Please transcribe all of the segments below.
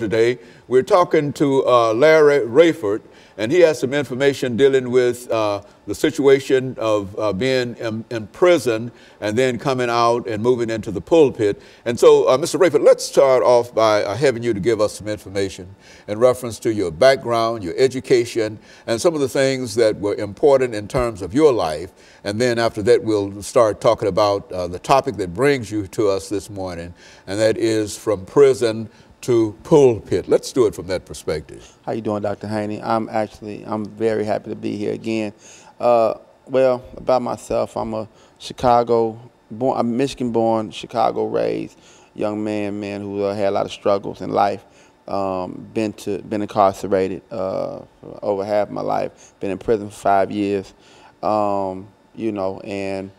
Today, we're talking to Rayford, and he has some information dealing with the situation of being in prison and then coming out and moving into the pulpit. And so, Mr. Rayford, let's start off by having you to give us some information in reference to your background, your education, and some of the things that were important in terms of your life. And then after that, we'll start talking about the topic that brings you to us this morning, and that is from prison to pulpit. Let's do it from that perspective. How you doing, Dr. Haney? I'm very happy to be here again. Well, about myself, I'm a Michigan-born, Chicago-raised young man who had a lot of struggles in life. Been incarcerated for over half my life. Been in prison for 5 years. You know, and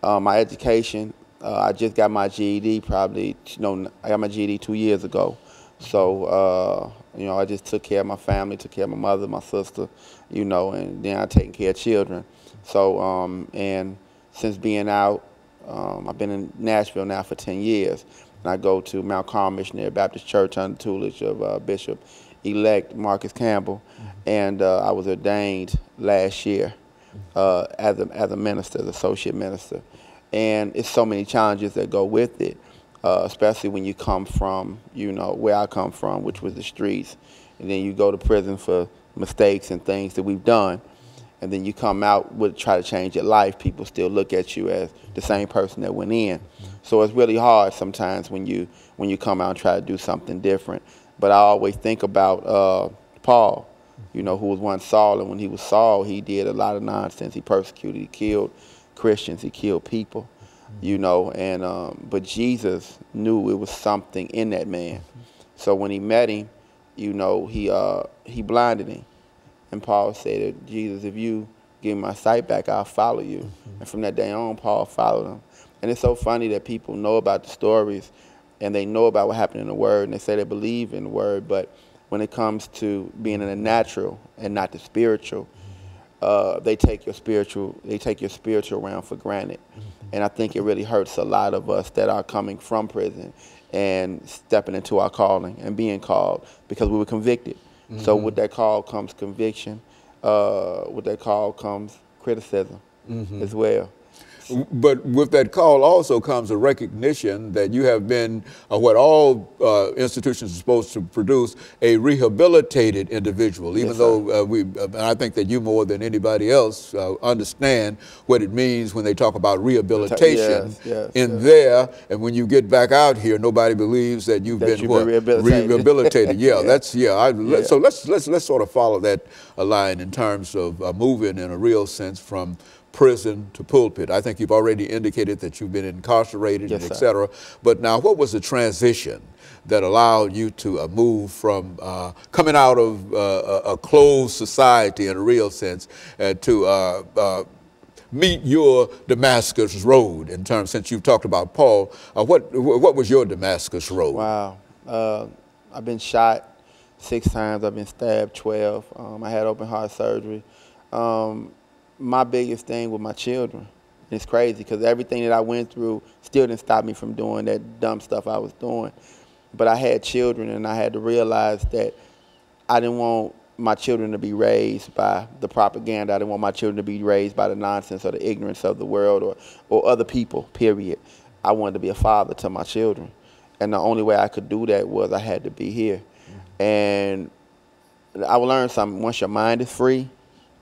my education. I just got my GED I got my GED 2 years ago. So, you know, I just took care of my family, took care of my mother, my sister, you know, and then I taking care of children. So, and since being out, I've been in Nashville now for 10 years. And I go to Mount Carmel Missionary Baptist Church under the tutelage of Bishop-elect Marcus Campbell. And I was ordained last year as a minister, as associate minister. And it's so many challenges that go with it, especially when you come from, you know, where I come from, which was the streets. And then you go to prison for mistakes and things that we've done. And then you come out with try to change your life. People still look at you as the same person that went in. So it's really hard sometimes when you come out and try to do something different. But I always think about Paul, you know, who was once Saul. And when he was Saul, he did a lot of nonsense. He persecuted, he killed Christians, he killed people, you know, and but Jesus knew it was something in that man. So when he met him, you know, he blinded him. And Paul said, Jesus, if you give me my sight back, I'll follow you. And from that day on, Paul followed him. And it's so funny that people know about the stories and they know about what happened in the Word and they say they believe in the Word, but when it comes to being in the natural and not the spiritual, they take your spiritual realm for granted. And I think it really hurts a lot of us that are coming from prison and stepping into our calling and being called because we were convicted. So with that call comes conviction. With that call comes criticism as well. But with that call also comes a recognition that you have been what all institutions are supposed to produce, a rehabilitated individual, even though I think that you more than anybody else understand what it means when they talk about rehabilitation there. And when you get back out here, nobody believes that you've been rehabilitated. So let's sort of follow that line in terms of moving in a real sense from prison to pulpit. I think you've already indicated that you've been incarcerated, and et cetera. But now, what was the transition that allowed you to move from coming out of a closed society in a real sense to meet your Damascus road in terms, since you've talked about Paul, what was your Damascus road? Wow. I've been shot 6 times. I've been stabbed 12. I had open heart surgery. My biggest thing with my children, it's crazy because everything that I went through still didn't stop me from doing that dumb stuff I was doing. But I had children and I had to realize that I didn't want my children to be raised by the propaganda. I didn't want my children to be raised by the nonsense or the ignorance of the world or other people, period. I wanted to be a father to my children. And the only way I could do that was I had to be here. And I learned something. Once your mind is free,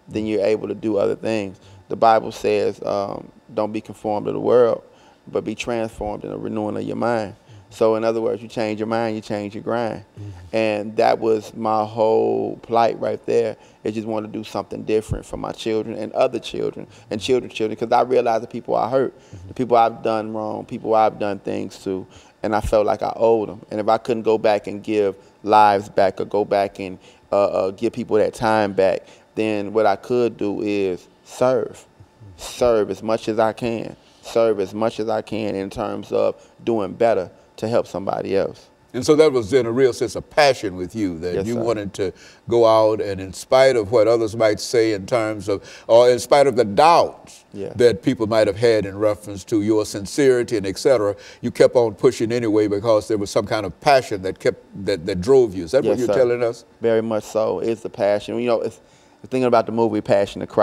then you're able to do other things. The Bible says, don't be conformed to the world, but be transformed in the renewing of your mind. So in other words, you change your mind, you change your grind. And that was my whole plight right there. I just wanted to do something different for my children and other children and children's children, because I realized the people I hurt, the people I've done wrong, people I've done things to, and I felt like I owed them. And if I couldn't go back and give lives back or go back and give people that time back, then what I could do is serve as much as I can, serve as much as I can in terms of doing better to help somebody else. And so that was in a real sense a passion with you, that Yes, you sir. wanted to go out and in spite of what others might say in terms of, or in spite of the doubts Yeah. that people might have had in reference to your sincerity and et cetera, you kept on pushing anyway because there was some kind of passion that drove you. Is that Yes, what you're sir. telling us? Very much so. It's the passion. You know, it's thinking about the movie Passion of Christ.